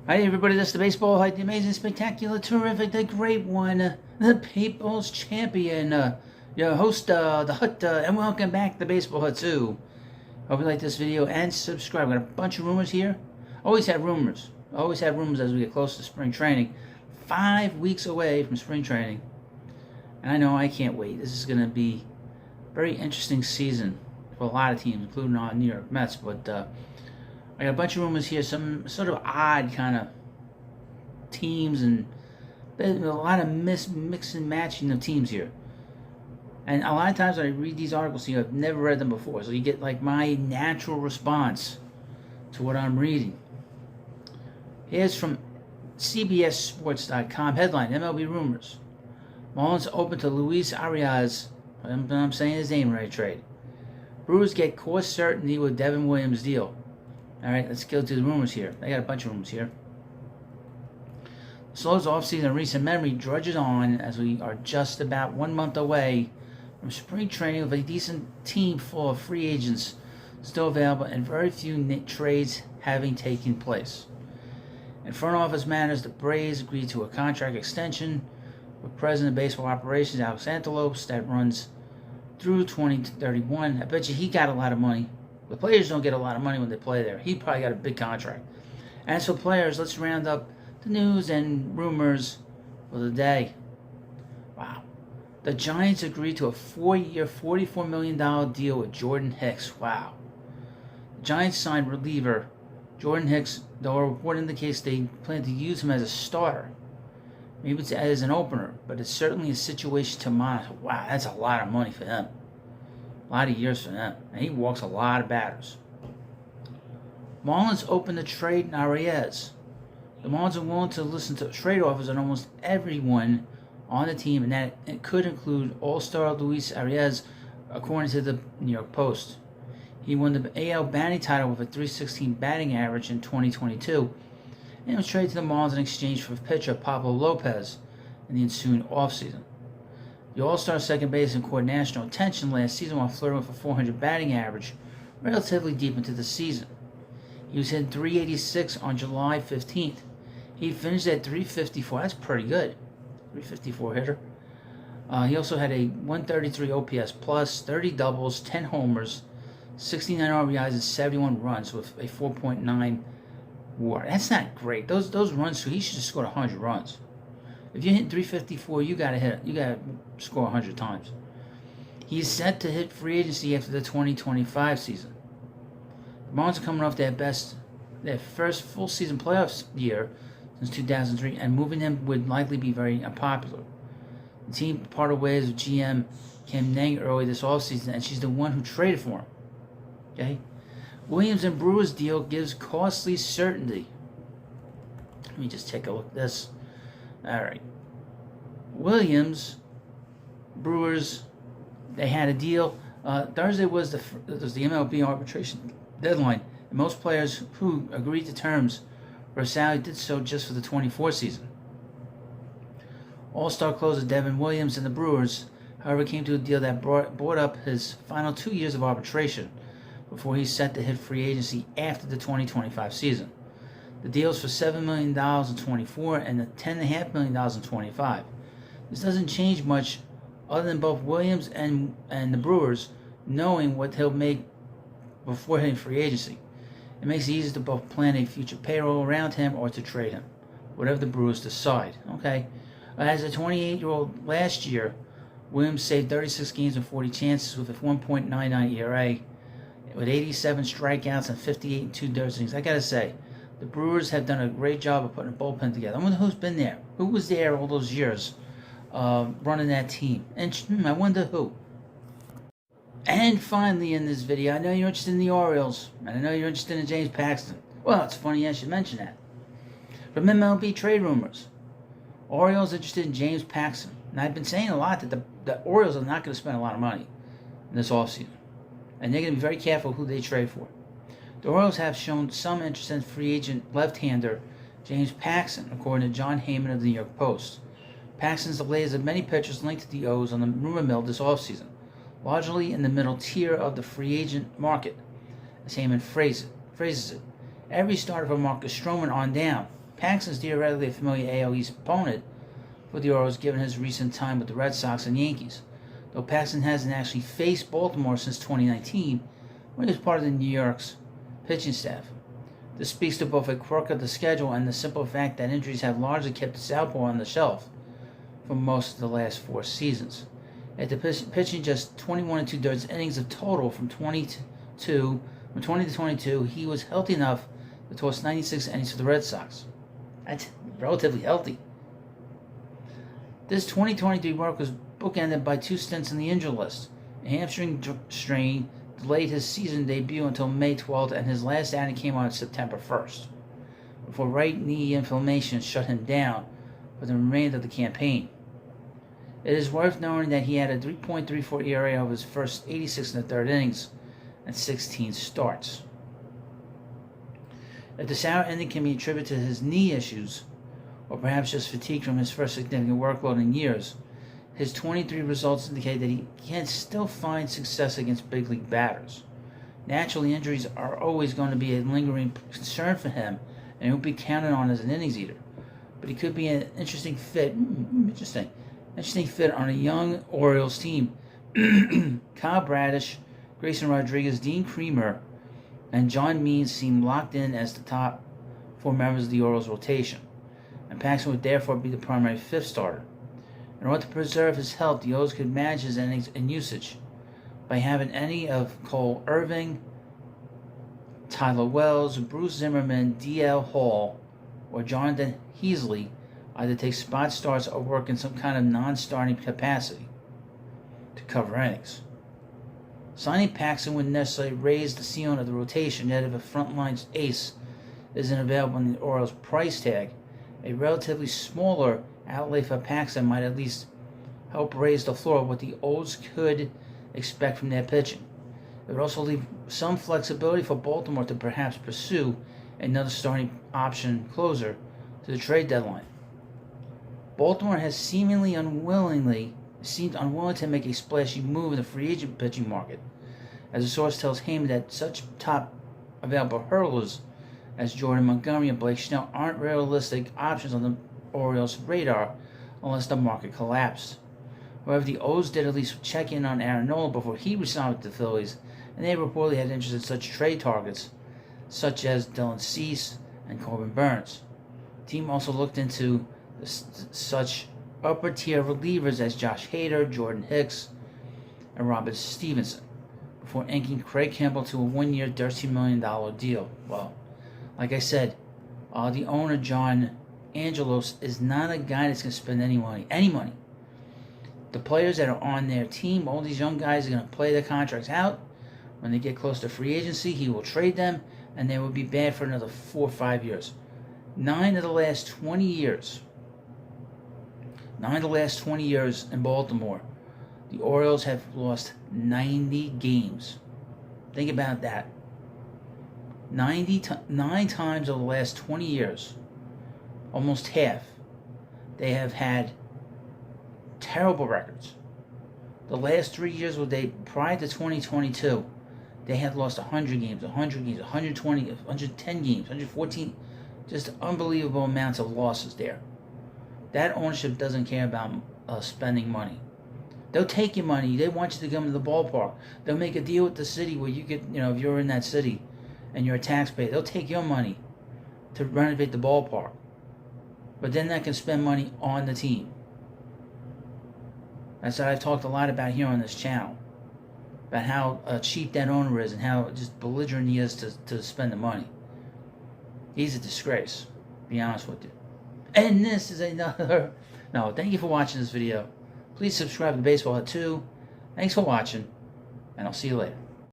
Hi everybody, this is the baseball hype, the amazing, spectacular, terrific, the great one, the People's Champion, your host, the Hut, and welcome back to the Baseball Hut 2. Hope you like this video and subscribe. Got a bunch of rumors here. Always have rumors as we get close to spring training. 5 weeks away from spring training. And I know I can't wait. This is going to be a very interesting season for a lot of teams, including our New York Mets, but I got a bunch of rumors here, some sort of odd kind of teams, and there's a lot of mix and matching of teams here. And a lot of times when I read these articles here, I've never read them before, so you get like my natural response to what I'm reading. Here's from CBSSports.com, headline, MLB rumors. Marlins open to Luis Arraez, I'm saying his name right, trade. Brewers get course certainty with Devin Williams deal. Alright, let's go to the rumors here. I got a bunch of rumors here. The slowest offseason in recent memory drudges on as we are just about 1 month away from spring training with a decent team full of free agents still available and very few trades having taken place. In front office matters, the Braves agreed to a contract extension with President of Baseball Operations Alex Antelopes that runs through 2031. I bet you he got a lot of money. The players don't get a lot of money when they play there. He probably got a big contract. As for players, let's round up the news and rumors for the day. Wow. The Giants agreed to a 4-year, $44 million deal with Jordan Hicks. Wow. The Giants signed reliever Jordan Hicks, though a report indicates they plan to use him as a starter. Maybe it's as an opener, but it's certainly a situation to monitor. Wow, that's a lot of money for them. A lot of years for them. And he walks a lot of batters. Marlins open to trade Arraez. The Marlins are willing to listen to trade offers on almost everyone on the team, and that it could include All-Star Luis Arraez, according to the New York Post. He won the AL batting title with a .316 batting average in 2022, and was traded to the Marlins in exchange for pitcher Pablo Lopez in the ensuing offseason. The All-Star second baseman caught national attention last season while flirting with a .400 batting average relatively deep into the season. He was hitting .386 on July 15th. He finished at .354. That's pretty good. .354 hitter. He also had a .133 OPS plus, 30 doubles, 10 homers, 69 RBIs, and 71 runs with a 4.9 WAR. That's not great. Those runs, so he should have scored 100 runs. If you hit .354, you gotta hit it. You gotta score 100 times. He's set to hit free agency after the 2025 season. The Marlins are coming off their first full season playoffs year since 2003, and moving him would likely be very unpopular. The team parted ways with GM Kim Nang early this offseason, and she's the one who traded for him. Okay? Williams and Brewers deal gives costly certainty. Let me just take a look at this. Alright. Williams, Brewers, they had a deal. Thursday was the MLB arbitration deadline, and most players who agreed to terms for a salary did so just for the 24 season. All-Star closer Devin Williams and the Brewers, however, came to a deal that brought up his final 2 years of arbitration before he's set to hit free agency after the 2025 season. The deal's for $7 million in 24 and $10.5 million in 25. This doesn't change much other than both Williams and the Brewers knowing what he'll make before hitting free agency. It makes it easy to both plan a future payroll around him or to trade him, whatever the Brewers decide. Okay. As a 28-year-old last year, Williams saved 36 games and 40 chances with a 1.99 ERA, with 87 strikeouts and 58 and 2 dirt innings. I gotta say, the Brewers have done a great job of putting a bullpen together. I wonder who's been there. Who was there all those years running that team? And I wonder who. And finally in this video, I know you're interested in the Orioles. And I know you're interested in James Paxton. Well, it's funny I should mention that. From MLB Trade Rumors, Orioles interested in James Paxton. And I've been saying a lot that the Orioles are not going to spend a lot of money in this offseason. And they're going to be very careful who they trade for. The Orioles have shown some interest in free agent left-hander James Paxton, according to John Heyman of the New York Post. Paxton's the latest of many pitchers linked to the O's on the rumor mill this offseason, largely in the middle tier of the free agent market, as Heyman phrases it. Every starter from Marcus Stroman on down Paxton's theoretically a familiar AL East opponent for the Orioles given his recent time with the Red Sox and Yankees, though Paxton hasn't actually faced Baltimore since 2019 when he was part of the New York's pitching staff. This speaks to both a quirk of the schedule and the simple fact that injuries have largely kept the southpaw on the shelf for most of the last 4 seasons. After pitching just 21 2/3 innings of total from 20 to 22, he was healthy enough to toss 96 innings for the Red Sox. That's relatively healthy. This 2023 work was bookended by 2 stints on the injury list. A hamstring strain delayed his season debut until May 12th, and his last outing came on September 1st, before right knee inflammation shut him down for the remainder of the campaign. It is worth noting that he had a 3.34 ERA over his first 86 1/3 innings and 16 starts. If the sour ending can be attributed to his knee issues, or perhaps just fatigue from his first significant workload in years, his 23 results indicate that he can still find success against big league batters. Naturally, injuries are always going to be a lingering concern for him, and he won't be counted on as an innings eater. But he could be an interesting fit. Interesting fit on a young Orioles team. Kyle Bradish, Grayson Rodriguez, Dean Kremer, and John Means seem locked in as the top 4 members of the Orioles rotation, and Paxton would therefore be the primary 5th starter. In order to preserve his health, the O's could manage his innings and usage by having any of Cole Irvin, Tyler Wells, Bruce Zimmerman, D.L. Hall, or Jonathan Heasley either take spot starts or work in some kind of non-starting capacity to cover innings. Signing Paxton wouldn't necessarily raise the ceiling of the rotation, yet if a frontline ace isn't available in the Orioles' price tag, a relatively smaller outlay for Paxton might at least help raise the floor of what the O's could expect from their pitching. It would also leave some flexibility for Baltimore to perhaps pursue another starting option closer to the trade deadline. Baltimore has seemed unwilling to make a splashy move in the free agent pitching market, as a source tells Heyman that such top available hurlers as Jordan Montgomery and Blake Snell aren't realistic options on the Orioles' radar unless the market collapsed. However, the O's did at least check in on Aaron Nola before he resigned with the Phillies, and they reportedly had interest in such trade targets such as Dylan Cease and Corbin Burns. The team also looked into such upper-tier relievers as Josh Hader, Jordan Hicks, and Robert Stevenson, before inking Craig Campbell to a 1-year, $13 million deal. Well, like I said, the owner, John Angelos, is not a guy that's going to spend any money. The players that are on their team, all these young guys are going to play their contracts out. When they get close to free agency, he will trade them, and they will be bad for another 4 or 5 years. 9 of the last 20 years in Baltimore, the Orioles have lost 90 games. Think about that. 9 times over the last 20 years, almost half, they have had terrible records. The last 3 years, prior to 2022, they had lost 100 games, 120, 110 games, 114, just unbelievable amounts of losses there. That ownership doesn't care about spending money. They'll take your money. They want you to come to the ballpark. They'll make a deal with the city where you get, if you're in that city and you're a taxpayer, they'll take your money to renovate the ballpark. But then they can spend money on the team. That's what I've talked a lot about here on this channel. About how cheap that owner is and how just belligerent he is to spend the money. He's a disgrace, to be honest with you. And this is another... No, thank you for watching this video. Please subscribe to Baseball Hut 2. Thanks for watching, and I'll see you later.